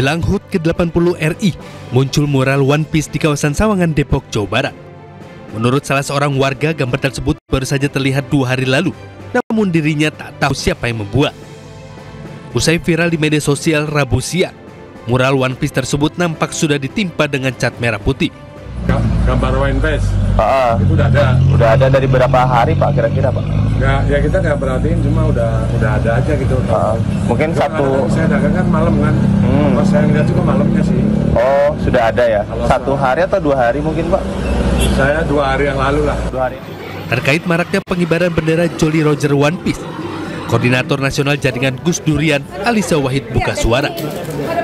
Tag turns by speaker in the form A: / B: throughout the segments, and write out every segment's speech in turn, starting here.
A: Jelang HUT ke-80 RI, muncul mural One Piece di kawasan Sawangan, Depok, Jawa Barat. Menurut salah seorang warga, gambar tersebut baru saja terlihat 2 hari lalu, namun dirinya tak tahu siapa yang membuat. Usai viral di media sosial Rabu siang, mural One Piece tersebut nampak sudah ditimpa dengan cat merah putih.
B: Gambar One Piece?
C: Itu udah ada dari berapa hari Pak kira-kira Pak?
B: Ya kita nggak perhatiin, cuma udah ada aja gitu.
C: Mungkin satu.
B: Saya dagang kan malam kan. Pas saya ngeliat juga malamnya sih.
C: Oh sudah ada ya? Satu hari atau 2 hari mungkin Pak?
B: Saya 2 hari yang lalu lah.
C: 2 hari.
A: Terkait maraknya pengibaran bendera Jolly Roger One Piece, Koordinator Nasional Jaringan Gus Durian, Alisa Wahid buka suara.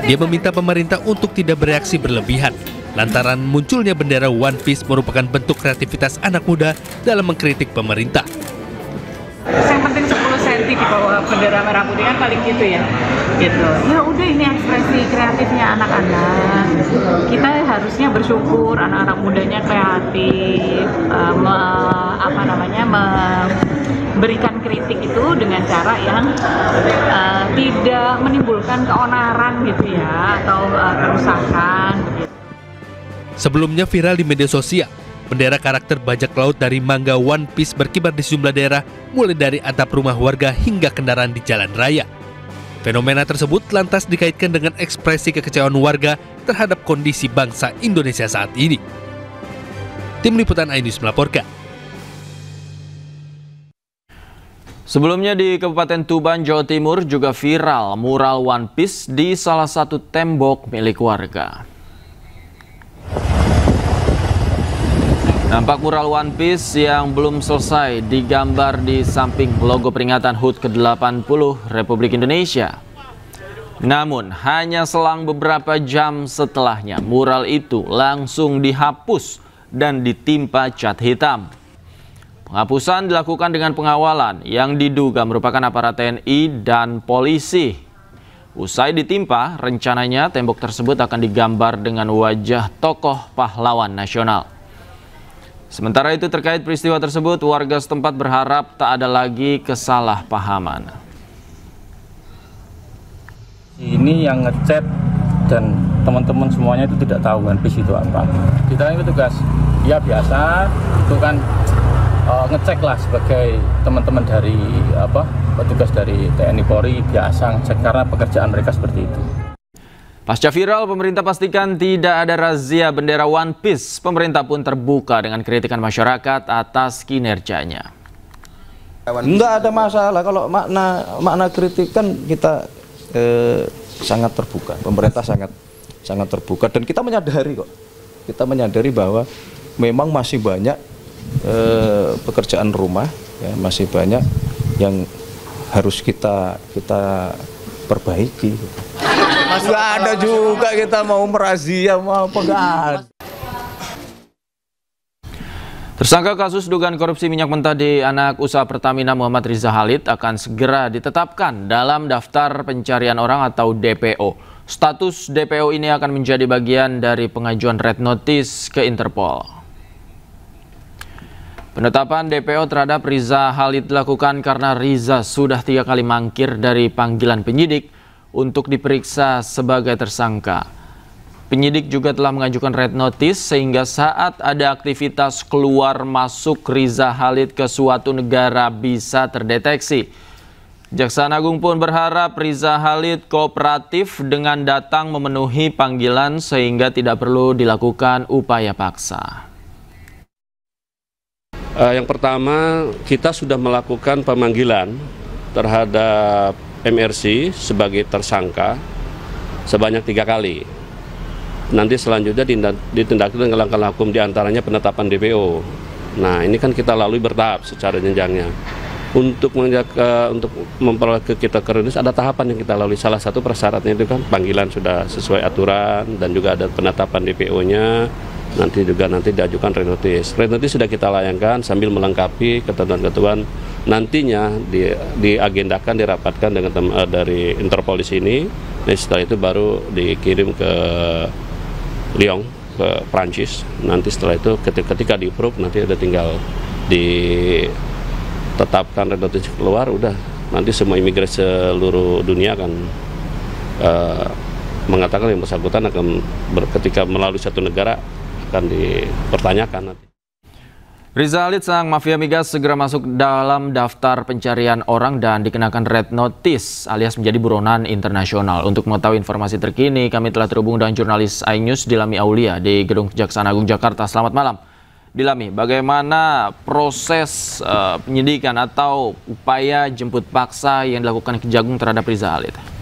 A: Dia meminta pemerintah untuk tidak bereaksi berlebihan lantaran munculnya bendera One Piece merupakan bentuk kreativitas anak muda dalam mengkritik pemerintah.
D: Yang penting 10 cm di bawah bendera merah putih kan paling gitu ya. Gitu. Ya udah, ini ekspresi kreatifnya anak-anak. Kita harusnya bersyukur anak-anak mudanya kreatif, memberikan kritik itu dengan cara yang tidak menimbulkan keonaran gitu ya, atau kerusakan. Gitu.
A: Sebelumnya viral di media sosial, bendera karakter bajak laut dari manga One Piece berkibar di sejumlah daerah, mulai dari atap rumah warga hingga kendaraan di jalan raya. Fenomena tersebut lantas dikaitkan dengan ekspresi kekecewaan warga terhadap kondisi bangsa Indonesia saat ini. Tim Liputan iNews melaporkan.
E: Sebelumnya di Kabupaten Tuban, Jawa Timur juga viral mural One Piece di salah satu tembok milik warga. Nampak mural One Piece yang belum selesai digambar di samping logo peringatan HUT ke-80 Republik Indonesia. Namun, hanya selang beberapa jam setelahnya, mural itu langsung dihapus dan ditimpa cat hitam. Penghapusan dilakukan dengan pengawalan yang diduga merupakan aparat TNI dan polisi. Usai ditimpa, rencananya tembok tersebut akan digambar dengan wajah tokoh pahlawan nasional. Sementara itu terkait peristiwa tersebut, warga setempat berharap tak ada lagi kesalahpahaman.
F: Ini yang ngechat dan teman-teman semuanya itu tidak tahu One Piece itu apa. Kita ini tugas ya biasa, itu kan ngecek lah sebagai teman-teman dari petugas dari TNI Polri, biasa ngecek karena pekerjaan mereka seperti itu.
E: Pasca viral, pemerintah pastikan tidak ada razia bendera One Piece. Pemerintah pun terbuka dengan kritikan masyarakat atas kinerjanya.
G: Enggak ada masalah kalau makna kritik kan kita sangat terbuka. Pemerintah sangat terbuka dan kita menyadari kok. Kita menyadari bahwa memang masih banyak pekerjaan rumah, ya, masih banyak yang harus kita perbaiki.
C: Nggak ada juga kita mau merazia, mau apa nggak ada.
E: Tersangka kasus dugaan korupsi minyak mentah di anak usaha Pertamina Muhammad Riza Khalid akan segera ditetapkan dalam daftar pencarian orang atau DPO. Status DPO ini akan menjadi bagian dari pengajuan red notice ke Interpol. Penetapan DPO terhadap Riza Khalid dilakukan karena Riza sudah 3 kali mangkir dari panggilan penyidik untuk diperiksa sebagai tersangka. Penyidik juga telah mengajukan red notice sehingga saat ada aktivitas keluar masuk Riza Khalid ke suatu negara bisa terdeteksi. Jaksa Agung pun berharap Riza Khalid kooperatif dengan datang memenuhi panggilan sehingga tidak perlu dilakukan upaya paksa.
H: Yang pertama, kita sudah melakukan pemanggilan terhadap MRC sebagai tersangka sebanyak 3 kali. Nanti selanjutnya ditindaklanjuti dengan langkah hukum, diantaranya penetapan DPO. Nah, ini kan kita lalui bertahap secara jenjangnya. Untuk memperoleh kita ke rilis ada tahapan yang kita lalui. Salah satu persyaratnya itu kan panggilan sudah sesuai aturan dan juga ada penetapan DPO-nya. Nanti diajukan red notice. Red notice sudah kita layangkan sambil melengkapi ketentuan-ketentuan. Nantinya diagendakan, dirapatkan dengan dari Interpol di sini. Dan setelah itu baru dikirim ke Lyon, ke Prancis. Nanti setelah itu ketika di-approve, nanti udah tinggal ditetapkan red notice keluar, udah nanti semua imigrasi seluruh dunia akan mengatakan yang bersangkutan akan ketika melalui satu negara akan dipertanyakan nanti.
E: Riza Khalid, sang mafia migas, segera masuk dalam daftar pencarian orang dan dikenakan red notice alias menjadi buronan internasional. Untuk mengetahui informasi terkini, kami telah terhubung dengan jurnalis iNews Dilami Aulia di Gedung Kejaksaan Agung Jakarta. Selamat malam. Dilami, bagaimana proses penyidikan atau upaya jemput paksa yang dilakukan Kejagung terhadap Riza Khalid?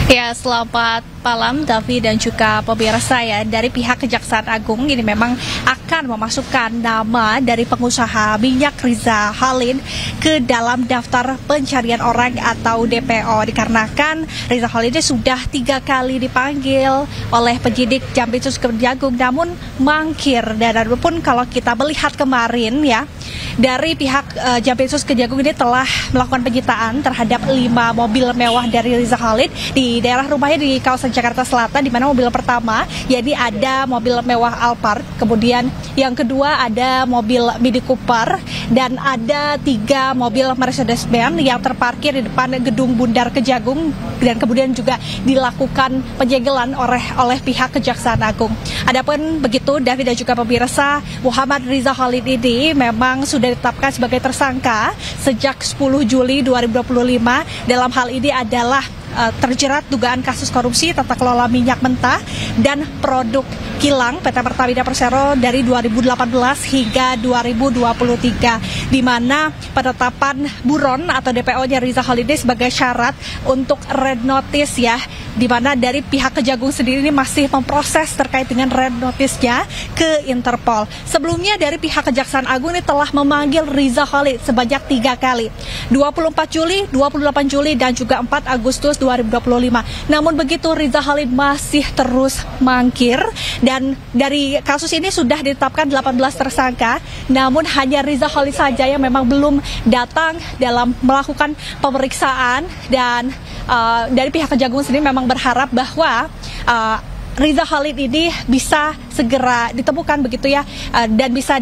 I: Ya, selamat malam Davi dan juga pemirsa ya. Dari pihak Kejaksaan Agung ini memang akan memasukkan nama dari pengusaha minyak Riza Khalid ke dalam daftar pencarian orang atau DPO, dikarenakan Riza Khalid ini sudah 3 kali dipanggil oleh penyidik Jampitsus Kejagung namun mangkir. Dan pun kalau kita melihat kemarin ya, dari pihak Jampitsus Kejagung ini telah melakukan penyitaan terhadap 5 mobil mewah dari Riza Khalid di daerah rumahnya di kawasan Jakarta Selatan, di mana mobil pertama yakni ada mobil mewah Alphard, kemudian yang kedua ada mobil Mini Cooper, dan ada 3 mobil Mercedes-Benz yang terparkir di depan gedung Bundar Kejagung, dan kemudian juga dilakukan penyegelan oleh pihak Kejaksaan Agung. Adapun begitu, David dan juga pemirsa, Muhammad Riza Khalid ini memang sudah ditetapkan sebagai tersangka sejak 10 Juli 2025. Dalam hal ini adalah terjerat dugaan kasus korupsi tata kelola minyak mentah dan produk kilang PT Pertamina Persero dari 2018 hingga 2023, di mana penetapan buron atau DPO-nya Riza Khalid sebagai syarat untuk red notice ya, di mana dari pihak Kejagung sendiri ini masih memproses terkait dengan red notice-nya ke Interpol. Sebelumnya dari pihak Kejaksaan Agung ini telah memanggil Riza Khalid sebanyak 3 kali, 24 Juli, 28 Juli, dan juga 4 Agustus 2025. Namun begitu, Riza Khalid masih terus mangkir, dan dari kasus ini sudah ditetapkan 18 tersangka, namun hanya Riza Khalid saja yang memang belum datang dalam melakukan pemeriksaan. Dan dari pihak Kejagung sendiri memang berharap bahwa Riza Khalid ini bisa segera ditemukan begitu ya, dan bisa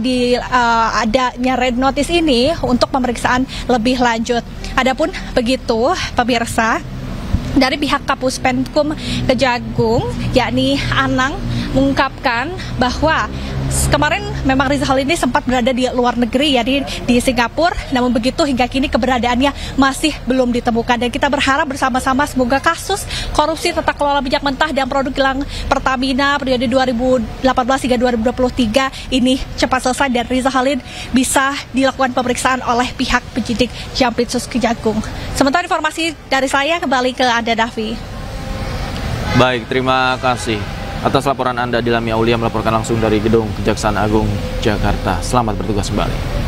I: adanya red notice ini untuk pemeriksaan lebih lanjut. Adapun begitu pemirsa, dari pihak Kapus Penkum Kejagung yakni Anang mengungkapkan bahwa kemarin memang Riza Khalid ini sempat berada di luar negeri, yakni di Singapura, namun begitu hingga kini keberadaannya masih belum ditemukan. Dan kita berharap bersama-sama semoga kasus korupsi tata kelola minyak mentah dan produk kilang Pertamina periode 2018 hingga 2023 ini cepat selesai dan Riza Khalid bisa dilakukan pemeriksaan oleh pihak penyidik Jampitsus Kejagung. Sementara informasi dari saya, kembali ke Anda, Davi.
E: Baik, terima kasih atas laporan Anda. Dilami Aulia melaporkan langsung dari Gedung Kejaksaan Agung Jakarta. Selamat bertugas kembali.